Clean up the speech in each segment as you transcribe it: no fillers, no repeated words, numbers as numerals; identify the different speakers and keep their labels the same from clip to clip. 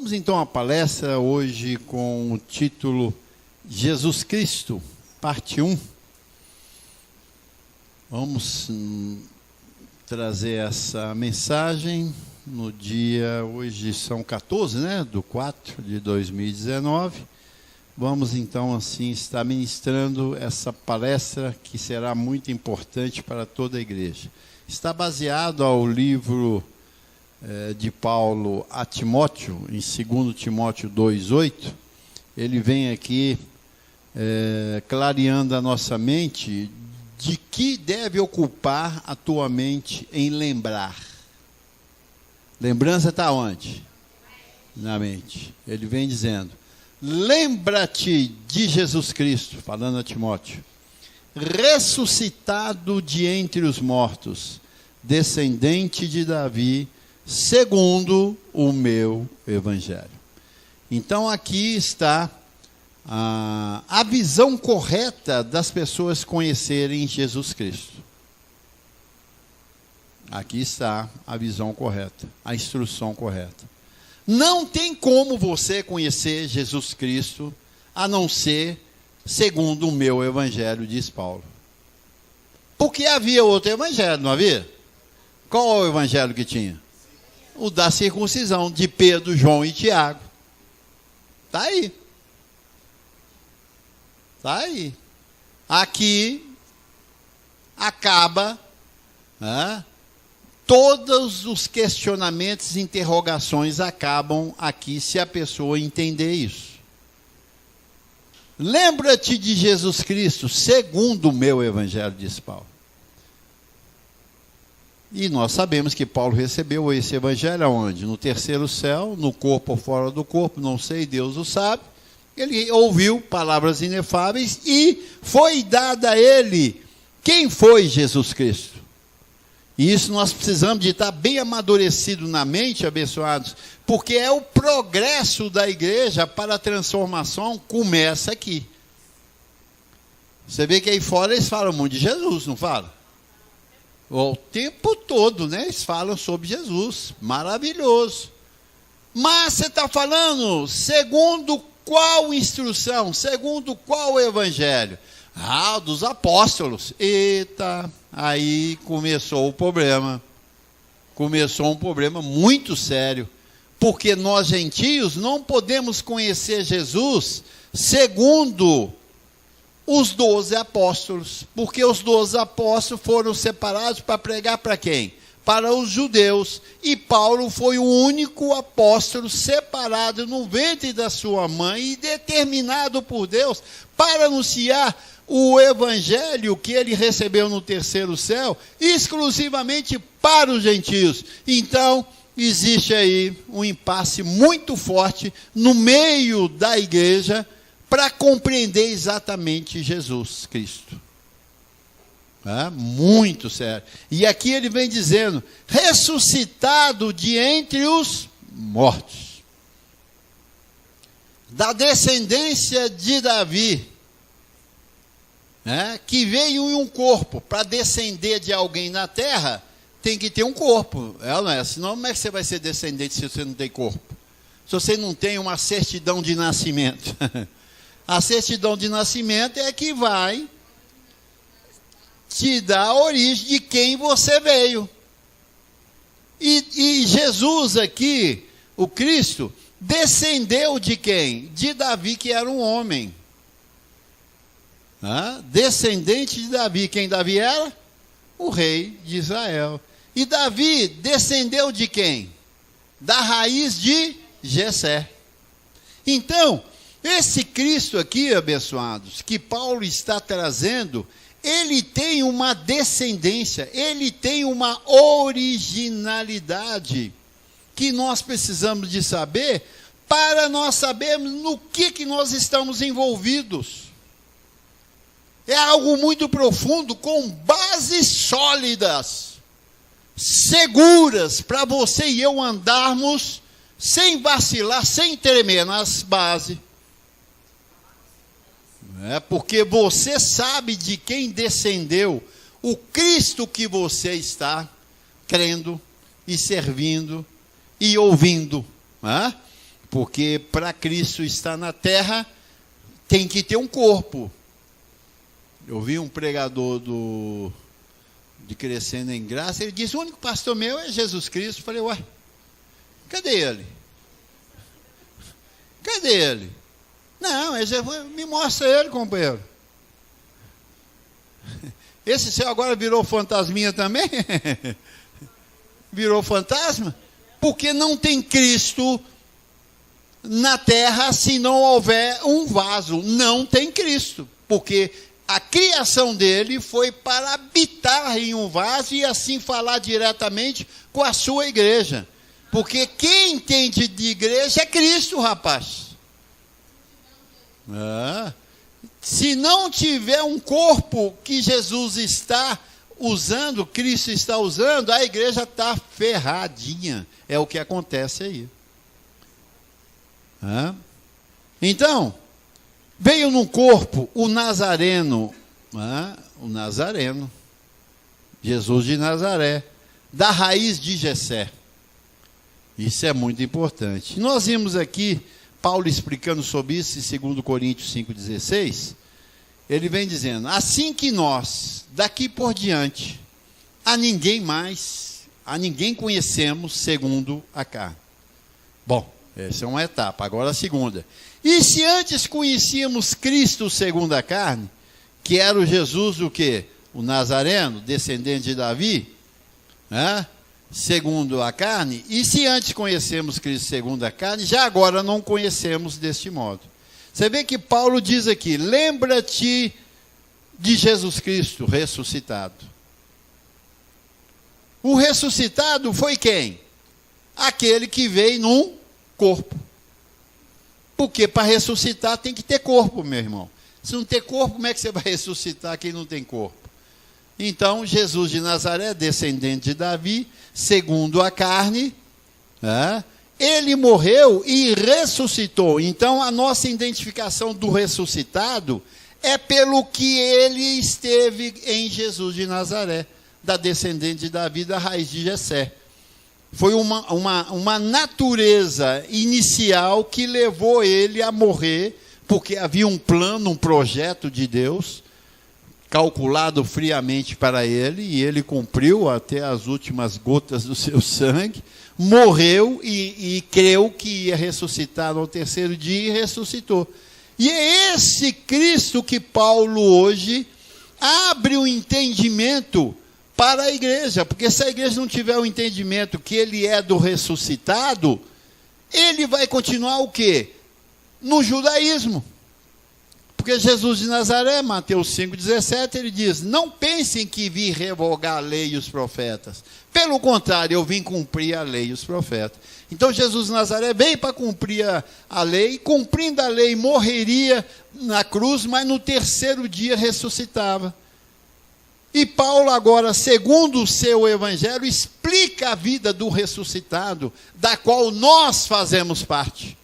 Speaker 1: Vamos então à palestra hoje com o título Jesus Cristo, parte 1. Vamos trazer essa mensagem no dia, hoje são 14, do 4 de 2019. Vamos então assim estar ministrando essa palestra que será muito importante para toda a igreja. Está baseado ao livro de Paulo a Timóteo, em 2 Timóteo 2,8, ele vem aqui clareando a nossa mente de que deve ocupar a tua mente em lembrar. Lembrança está onde? Na mente. Ele vem dizendo, lembra-te de Jesus Cristo, falando a Timóteo, ressuscitado de entre os mortos, descendente de Davi, segundo o meu evangelho. Então aqui está a visão correta das pessoas conhecerem Jesus Cristo. Aqui está a visão correta, a instrução correta. Não tem como você conhecer Jesus Cristo a não ser segundo o meu evangelho, diz Paulo. Porque havia outro evangelho, não havia? Qual é o evangelho que tinha? O da circuncisão, de Pedro, João e Tiago. Está aí. Está aí. Aqui acaba todos os questionamentos e interrogações acabam aqui se a pessoa entender isso. Lembra-te de Jesus Cristo, segundo o meu evangelho, diz Paulo. E nós sabemos que Paulo recebeu esse evangelho aonde? No terceiro céu, no corpo ou fora do corpo, não sei, Deus o sabe. Ele ouviu palavras inefáveis e foi dada a ele. Quem foi Jesus Cristo? E isso nós precisamos de estar bem amadurecido na mente, abençoados, porque é o progresso da igreja para a transformação começa aqui. Você vê que aí fora eles falam muito de Jesus, não falam? O tempo todo, eles falam sobre Jesus, maravilhoso. Mas você está falando segundo qual instrução, segundo qual evangelho? Dos apóstolos. Eita, aí começou o problema. Começou um problema muito sério. Porque nós gentios não podemos conhecer Jesus segundo os 12 apóstolos, porque os 12 apóstolos foram separados para pregar para quem? Para os judeus, e Paulo foi o único apóstolo separado no ventre da sua mãe e determinado por Deus para anunciar o evangelho que ele recebeu no terceiro céu, exclusivamente para os gentios. Então, existe aí um impasse muito forte no meio da igreja, para compreender exatamente Jesus Cristo. Muito sério. E aqui ele vem dizendo, ressuscitado de entre os mortos, da descendência de Davi, que veio em um corpo. Para descender de alguém na terra, tem que ter um corpo. Não é? Senão, como é que você vai ser descendente se você não tem corpo? Se você não tem uma certidão de nascimento. A certidão de nascimento é que vai te dar a origem de quem você veio. E Jesus aqui, o Cristo, descendeu de quem? De Davi, que era um homem. Descendente de Davi. Quem Davi era? O rei de Israel. E Davi descendeu de quem? Da raiz de Jessé. Então, esse Cristo aqui, abençoados, que Paulo está trazendo, ele tem uma descendência, ele tem uma originalidade que nós precisamos de saber para nós sabermos no que nós estamos envolvidos. É algo muito profundo, com bases sólidas, seguras, para você e eu andarmos sem vacilar, sem tremer nas bases. Porque você sabe de quem descendeu o Cristo que você está crendo e servindo e ouvindo. Porque para Cristo estar na terra, tem que ter um corpo. Eu vi um pregador de Crescendo em Graça, ele disse, o único pastor meu é Jesus Cristo. Eu falei, ué, cadê ele? Cadê ele? Não, me mostra ele, companheiro. Esse céu agora virou fantasminha também? Virou fantasma? Porque não tem Cristo na terra se não houver um vaso. Não tem Cristo. Porque a criação dele foi para habitar em um vaso e assim falar diretamente com a sua igreja. Porque quem entende de igreja é Cristo, rapaz. Se não tiver um corpo que Jesus está usando, Cristo está usando, a igreja está ferradinha. É o que acontece aí. Então, veio no corpo o Nazareno, Jesus de Nazaré, da raiz de Jessé. Isso é muito importante. Nós vimos aqui Paulo explicando sobre isso em 2 Coríntios 5,16, ele vem dizendo, assim que nós, daqui por diante, a ninguém conhecemos segundo a carne. Bom, essa é uma etapa, agora a segunda. E se antes conhecíamos Cristo segundo a carne, que era o Jesus o quê? O Nazareno, descendente de Davi, segundo a carne, e se antes conhecemos Cristo segundo a carne, já agora não conhecemos deste modo. Você vê que Paulo diz aqui, lembra-te de Jesus Cristo ressuscitado. O ressuscitado foi quem? Aquele que veio num corpo. Porque para ressuscitar tem que ter corpo, meu irmão. Se não ter corpo, como é que você vai ressuscitar quem não tem corpo? Então, Jesus de Nazaré, descendente de Davi, segundo a carne, ele morreu e ressuscitou. Então, a nossa identificação do ressuscitado é pelo que ele esteve em Jesus de Nazaré, da descendente de Davi, da raiz de Jessé. Foi uma natureza inicial que levou ele a morrer, porque havia um plano, um projeto de Deus, calculado friamente para ele, e ele cumpriu até as últimas gotas do seu sangue, morreu e creu que ia ressuscitar no terceiro dia e ressuscitou. E é esse Cristo que Paulo hoje abre o entendimento para a igreja, porque se a igreja não tiver o entendimento que ele é do ressuscitado, ele vai continuar o quê? No judaísmo. Porque Jesus de Nazaré, Mateus 5,17, ele diz, não pensem que vim revogar a lei e os profetas. Pelo contrário, eu vim cumprir a lei e os profetas. Então Jesus de Nazaré veio para cumprir a lei, cumprindo a lei, morreria na cruz, mas no terceiro dia ressuscitava. E Paulo agora, segundo o seu evangelho, explica a vida do ressuscitado, da qual nós fazemos parte.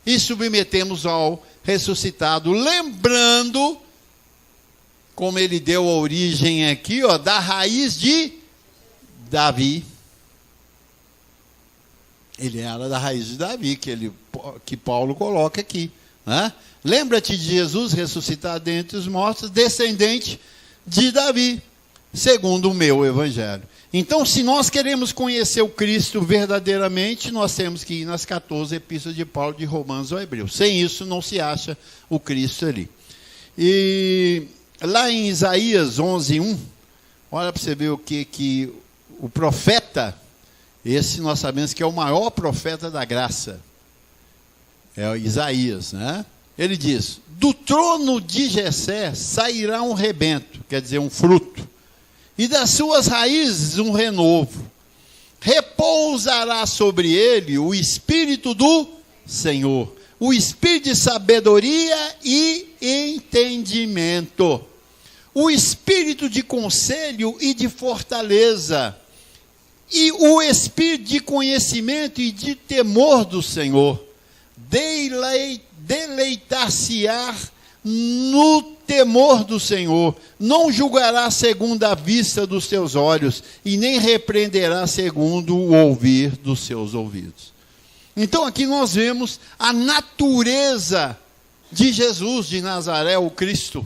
Speaker 1: E submetemos ao ressuscitado, lembrando, como ele deu a origem aqui, da raiz de Davi. Ele era da raiz de Davi, que Paulo coloca aqui. Lembra-te de Jesus ressuscitado dentre os mortos, descendente de Davi, segundo o meu evangelho. Então, se nós queremos conhecer o Cristo verdadeiramente, nós temos que ir nas 14 epístolas de Paulo, de Romanos ao Hebreus. Sem isso, não se acha o Cristo ali. E lá em Isaías 11:1, olha para você ver o que o profeta, esse nós sabemos que é o maior profeta da graça, é Isaías, Ele diz, do trono de Jessé sairá um rebento, quer dizer, um fruto, e das suas raízes um renovo. Repousará sobre ele o Espírito do Senhor, o Espírito de sabedoria e entendimento, o Espírito de conselho e de fortaleza, e o Espírito de conhecimento e de temor do Senhor. Deleitar-se-á no temor do Senhor, não julgará segundo a vista dos seus olhos, e nem repreenderá segundo o ouvir dos seus ouvidos. Então aqui nós vemos a natureza de Jesus de Nazaré, o Cristo.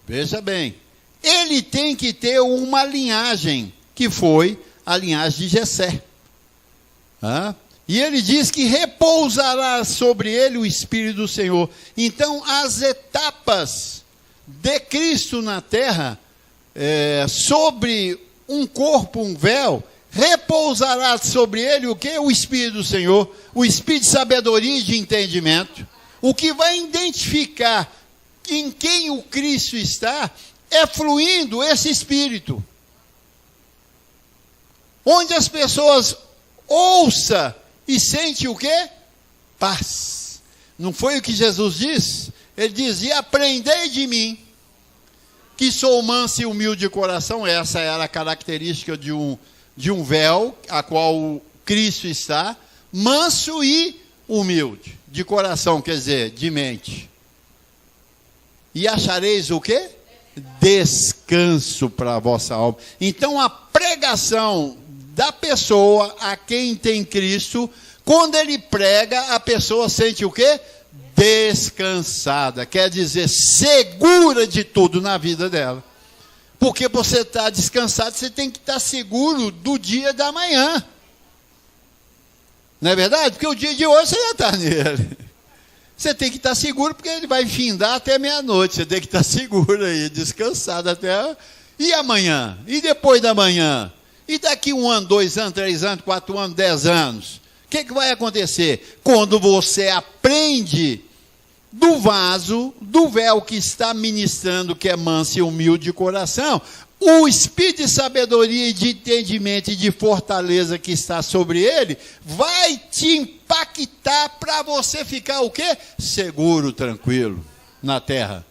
Speaker 1: Veja bem, ele tem que ter uma linhagem, que foi a linhagem de Jessé. E ele diz que repousará sobre ele o Espírito do Senhor. Então, as etapas de Cristo na terra, sobre um corpo, um véu, repousará sobre ele o quê? O Espírito do Senhor, o Espírito de sabedoria e de entendimento. O que vai identificar em quem o Cristo está, é fluindo esse Espírito. Onde as pessoas ouçam e sentem o quê? Paz. Não foi o que Jesus disse? Ele dizia: aprendei de mim, que sou manso e humilde de coração. Essa era a característica de um véu, a qual Cristo está, manso e humilde, de coração, quer dizer, de mente. E achareis o quê? Descanso para a vossa alma. Então a pregação da pessoa a quem tem Cristo, quando ele prega, a pessoa sente o quê? Descansada, quer dizer, segura de tudo na vida dela. Porque você está descansado, você tem que estar seguro do dia da manhã. Não é verdade? Porque o dia de hoje você já está nele. Você tem que estar seguro, porque ele vai findar até meia-noite. Você tem que estar seguro aí, descansado até... E amanhã? E depois da manhã? E daqui 1 ano, 2 anos, 3 anos, 4 anos, 10 anos? O que vai acontecer? Quando você aprende do vaso, do véu que está ministrando, que é manso e humilde de coração, o Espírito de sabedoria e de entendimento e de fortaleza que está sobre ele, vai te impactar para você ficar o quê? Seguro, tranquilo, na terra.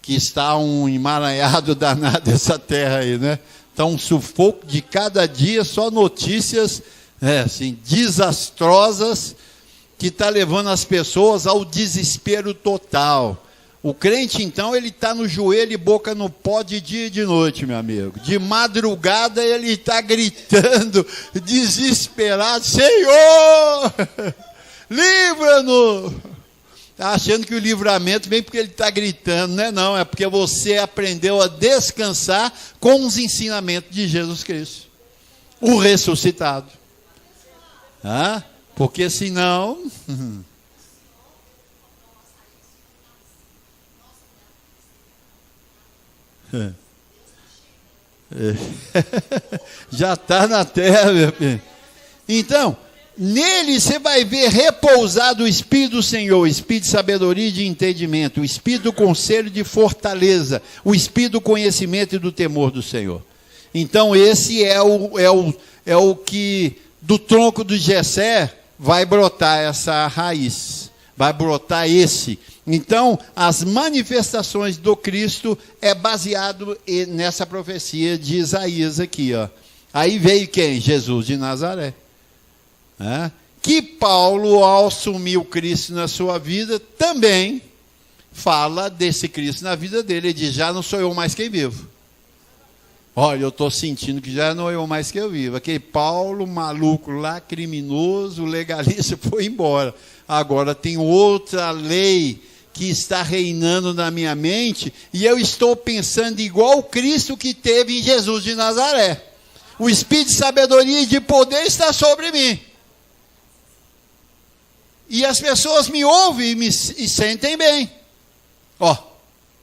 Speaker 1: Que está um emaranhado danado essa terra aí, né? Está um sufoco de cada dia, só notícias assim, desastrosas, que está levando as pessoas ao desespero total. O crente, então, ele está no joelho e boca no pó de dia e de noite, meu amigo. De madrugada ele está gritando, desesperado: Senhor, livra-nos! Está achando que o livramento vem porque ele está gritando, não é não, é porque você aprendeu a descansar com os ensinamentos de Jesus Cristo, o ressuscitado. Porque senão... já está na terra, meu filho. Então, nele você vai ver repousado o Espírito do Senhor, o Espírito de sabedoria e de entendimento, o Espírito do conselho e de fortaleza, o Espírito do conhecimento e do temor do Senhor. Então esse é o que do tronco do Jessé vai brotar essa raiz, vai brotar esse. Então, as manifestações do Cristo é baseado nessa profecia de Isaías aqui, ó. Aí veio quem? Jesus de Nazaré. Que Paulo, ao assumir o Cristo na sua vida, também fala desse Cristo na vida dele. Ele diz: já não sou eu mais quem vivo. Olha, eu estou sentindo que já não é eu mais que eu vivo. Aquele Paulo, maluco lá, criminoso, legalista, foi embora. Agora tem outra lei que está reinando na minha mente, e eu estou pensando igual o Cristo que teve em Jesus de Nazaré. O Espírito de sabedoria e de poder está sobre mim. E as pessoas me ouvem e sentem bem.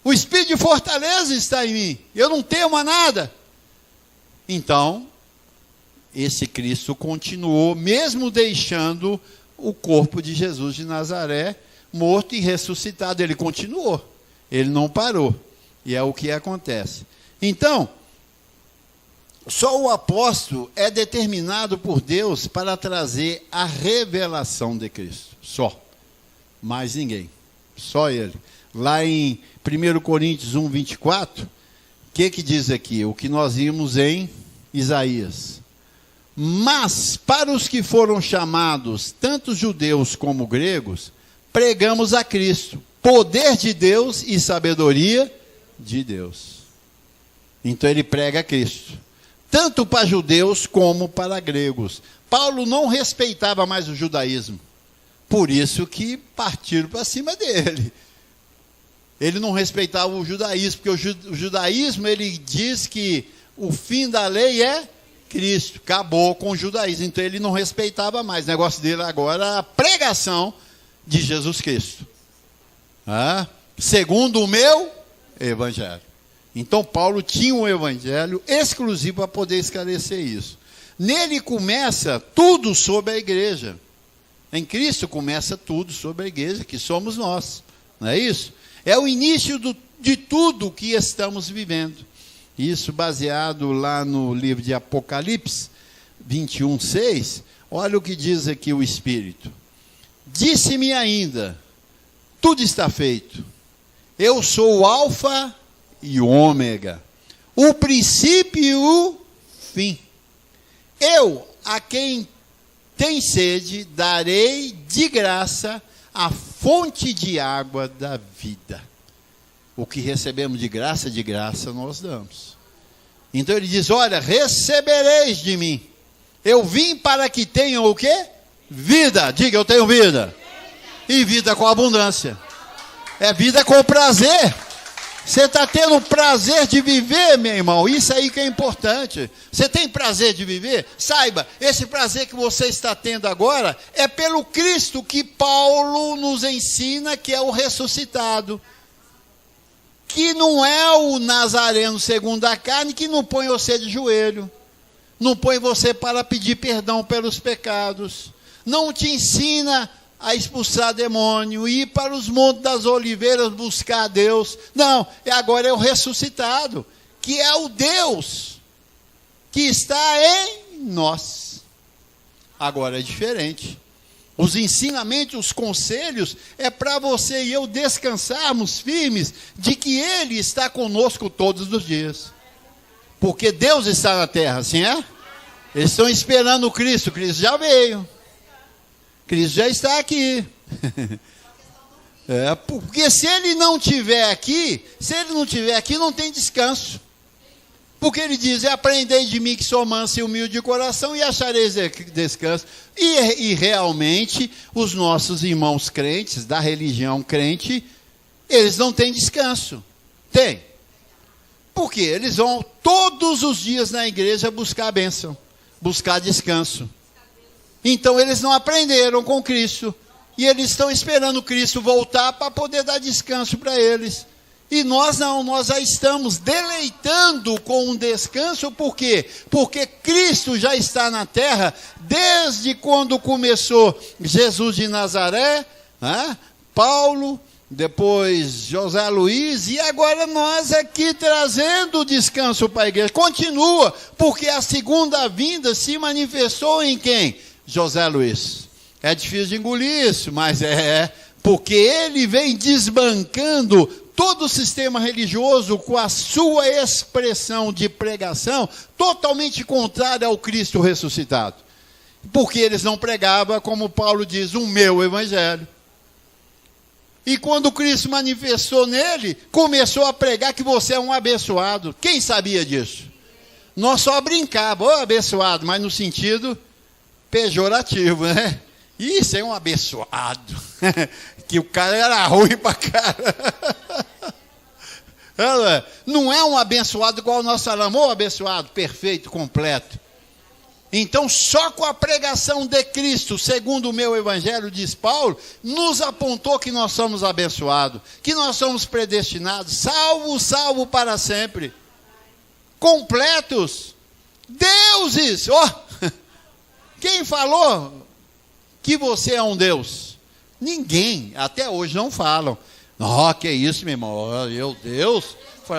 Speaker 1: O Espírito de fortaleza está em mim. Eu não temo a nada. Então, esse Cristo continuou, mesmo deixando o corpo de Jesus de Nazaré morto e ressuscitado. Ele continuou. Ele não parou. E é o que acontece. Então, só o apóstolo é determinado por Deus para trazer a revelação de Cristo. Só. Mais ninguém. Só ele. Lá em 1 Coríntios 1, 24, o que diz aqui? O que nós vimos em Isaías. Mas para os que foram chamados, tanto judeus como gregos, pregamos a Cristo, poder de Deus e sabedoria de Deus. Então ele prega a Cristo. tanto para judeus como para gregos. Paulo não respeitava mais o judaísmo, por isso que partiram para cima dele. Ele não respeitava o judaísmo, porque o judaísmo, ele diz que o fim da lei é Cristo, acabou com o judaísmo, então ele não respeitava mais. O negócio dele agora era a pregação de Jesus Cristo, segundo o meu evangelho. Então Paulo tinha um evangelho exclusivo para poder esclarecer isso. Nele começa tudo sobre a igreja. Em Cristo começa tudo sobre a igreja, que somos nós, não é isso? É o início de tudo que estamos vivendo. Isso baseado lá no livro de Apocalipse 21:6. Olha o que diz aqui o Espírito. Disse-me ainda, tudo está feito. Eu sou o Alfa e o Ômega, o princípio e o fim. Eu, a quem tem sede, darei de graça a fonte de água da vida. O que recebemos de graça nós damos. Então ele diz, olha, recebereis de mim. Eu vim para que tenham o quê? Vida. Diga, eu tenho vida. E vida com abundância. É vida com prazer. Você está tendo prazer de viver, meu irmão? Isso aí que é importante. Você tem prazer de viver? Saiba, esse prazer que você está tendo agora é pelo Cristo que Paulo nos ensina, que é o ressuscitado. Que não é o Nazareno segundo a carne, que não põe você de joelho. Não põe você para pedir perdão pelos pecados. Não te ensina a expulsar demônio, ir para os montes das oliveiras buscar a Deus. Não, agora é o ressuscitado, que é o Deus que está em nós. Agora é diferente. Os ensinamentos, os conselhos, é para você e eu descansarmos firmes de que Ele está conosco todos os dias. Porque Deus está na terra, assim é? Eles estão esperando o Cristo, Cristo já veio. Cristo já está aqui. Porque se Ele não estiver aqui, não tem descanso. Porque Ele diz, aprendei de mim que sou manso e humilde de coração e achareis descanso. E realmente, os nossos irmãos crentes, da religião crente, eles não têm descanso. Tem. Porque eles vão todos os dias na igreja buscar a bênção, buscar descanso. Então eles não aprenderam com Cristo. E eles estão esperando Cristo voltar para poder dar descanso para eles. E nós não, nós já estamos deleitando com um descanso, por quê? Porque Cristo já está na terra desde quando começou Jesus de Nazaré, Paulo, depois José Luiz, e agora nós aqui trazendo o descanso para a igreja. Continua, porque a segunda vinda se manifestou em quem? José Luiz. É difícil de engolir isso, mas porque ele vem desbancando todo o sistema religioso com a sua expressão de pregação totalmente contrária ao Cristo ressuscitado. Porque eles não pregavam, como Paulo diz, o meu evangelho. E quando Cristo manifestou nele, começou a pregar que você é um abençoado. Quem sabia disso? Nós só brincávamos, abençoado, mas no sentido pejorativo, né? Isso é um abençoado. Que o cara era ruim pra cara. Não é um abençoado igual nós falamos, abençoado, perfeito, completo. Então, só com a pregação de Cristo, segundo o meu evangelho, diz Paulo, nos apontou que nós somos abençoados, que nós somos predestinados, salvo para sempre, completos, deuses. Quem falou que você é um Deus? Ninguém, até hoje não falam. Que isso, meu irmão, meu Deus.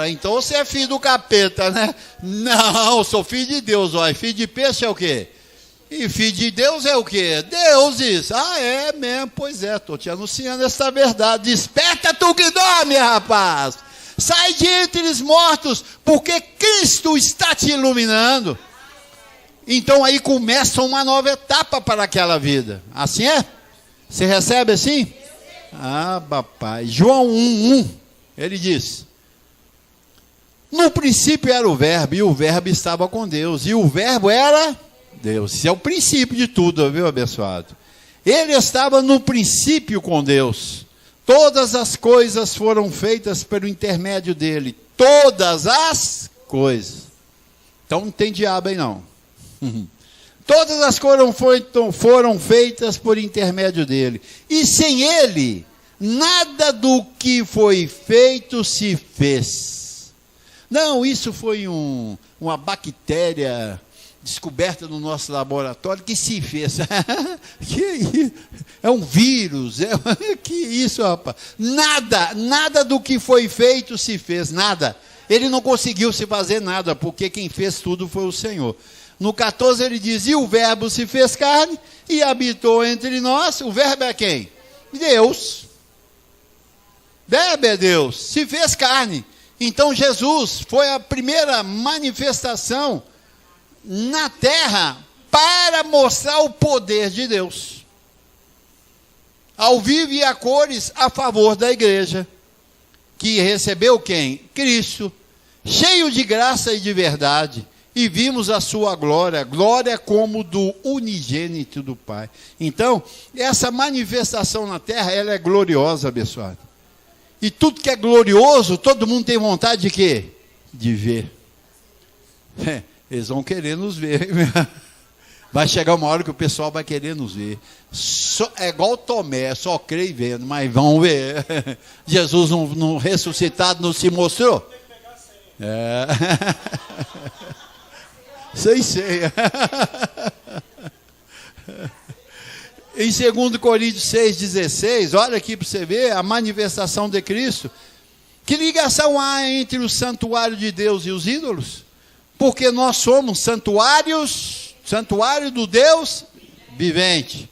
Speaker 1: Então você é filho do capeta, né? Não, sou filho de Deus. Filho de peixe é o quê? E filho de Deus é o quê? Deuses. É mesmo, pois é, estou te anunciando essa verdade. Desperta tu que dorme, rapaz. Sai de entre os mortos, porque Cristo está te iluminando. Então aí começa uma nova etapa para aquela vida. Assim é? Você recebe assim? Papai. João 1:1, ele diz: No princípio era o verbo, e o verbo estava com Deus, e o verbo era Deus. Isso é o princípio de tudo, viu, abençoado? Ele estava no princípio com Deus. Todas as coisas foram feitas pelo intermédio dele. Todas as coisas. Então não tem diabo aí não. Todas as coisas foram feitas por intermédio dele. E sem ele, nada do que foi feito se fez. Não, isso foi uma bactéria descoberta no nosso laboratório que se fez. É um vírus. Que isso, rapaz? Nada do que foi feito se fez, nada. Ele não conseguiu se fazer nada, porque quem fez tudo foi o Senhor. No 14 ele diz, e o verbo se fez carne e habitou entre nós. O verbo é quem? Deus. Verbo é Deus, se fez carne. Então Jesus foi a primeira manifestação na terra para mostrar o poder de Deus. Ao vivo e a cores a favor da igreja, que recebeu quem? Cristo, cheio de graça e de verdade, e vimos a sua glória, glória como do unigênito do Pai. Então, essa manifestação na terra, ela é gloriosa, abençoado. E tudo que é glorioso, todo mundo tem vontade de quê? De ver. Eles vão querer nos ver. Vai chegar uma hora que o pessoal vai querer nos ver. É igual Tomé, só crê e vendo, mas vão ver. Jesus no ressuscitado não se mostrou? É. Sei. Em 2 Coríntios 6,16, olha aqui para você ver a manifestação de Cristo. Que ligação há entre o santuário de Deus e os ídolos? Porque nós somos santuário do Deus vivente.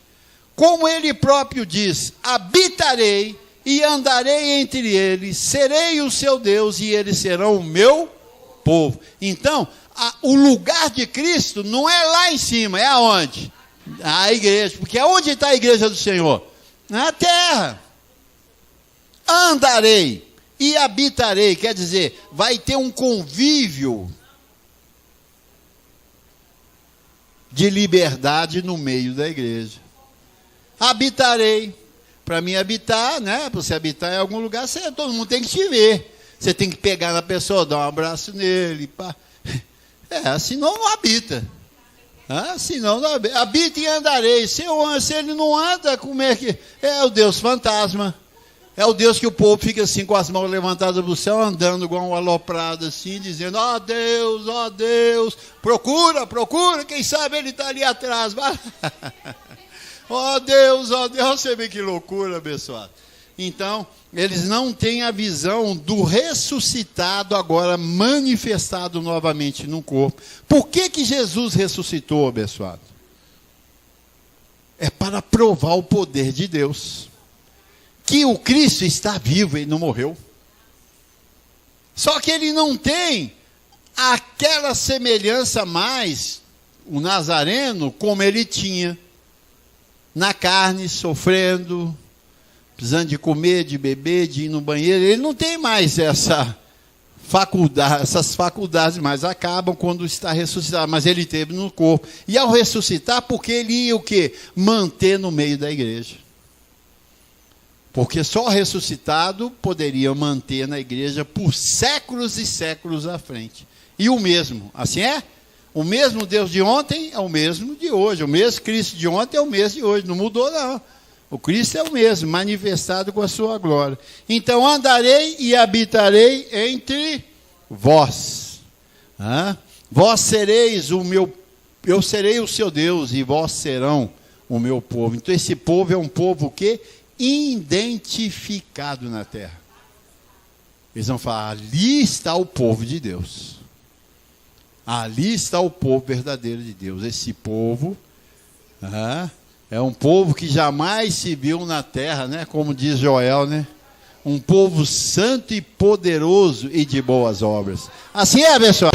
Speaker 1: Como ele próprio diz, habitarei e andarei entre eles, serei o seu Deus e eles serão o meu povo. Então, o lugar de Cristo não é lá em cima, é aonde? A igreja, porque aonde está a igreja do Senhor? Na terra. Andarei e habitarei, quer dizer, vai ter um convívio de liberdade no meio da igreja. Habitarei, para mim habitar, né? Para você habitar em algum lugar, todo mundo tem que te ver. Você tem que pegar na pessoa, dar um abraço nele, pá. Senão não habita. Senão não habita. Habita e andarei. Se ele não anda, como é que... É o Deus fantasma. É o Deus que o povo fica assim com as mãos levantadas para o céu, andando igual um aloprado assim, dizendo, ó Deus, procura, quem sabe ele está ali atrás. Ó Deus, você vê que loucura, abençoado. Então, eles não têm a visão do ressuscitado agora manifestado novamente no corpo. Por que Jesus ressuscitou, abençoado? É para provar o poder de Deus. Que o Cristo está vivo, ele não morreu. Só que ele não tem aquela semelhança mais, o Nazareno, como ele tinha. Na carne, sofrendo, precisando de comer, de beber, de ir no banheiro. Ele não tem mais essas faculdades mais, acabam quando está ressuscitado, mas ele teve no corpo. E ao ressuscitar, porque ele ia o quê? Manter no meio da igreja. Porque só ressuscitado poderia manter na igreja por séculos e séculos à frente. E o mesmo, assim é? O mesmo Deus de ontem é o mesmo de hoje. O mesmo Cristo de ontem é o mesmo de hoje. Não mudou, não. O Cristo é o mesmo, manifestado com a sua glória. Então, andarei e habitarei entre vós. Vós sereis eu serei o seu Deus e vós serão o meu povo. Então, esse povo é um povo o quê? Identificado na terra. Eles vão falar, ali está o povo de Deus. Ali está o povo verdadeiro de Deus. Esse povo é um povo que jamais se viu na terra, né? Como diz Joel, né? Um povo santo e poderoso e de boas obras. Assim é, pessoal.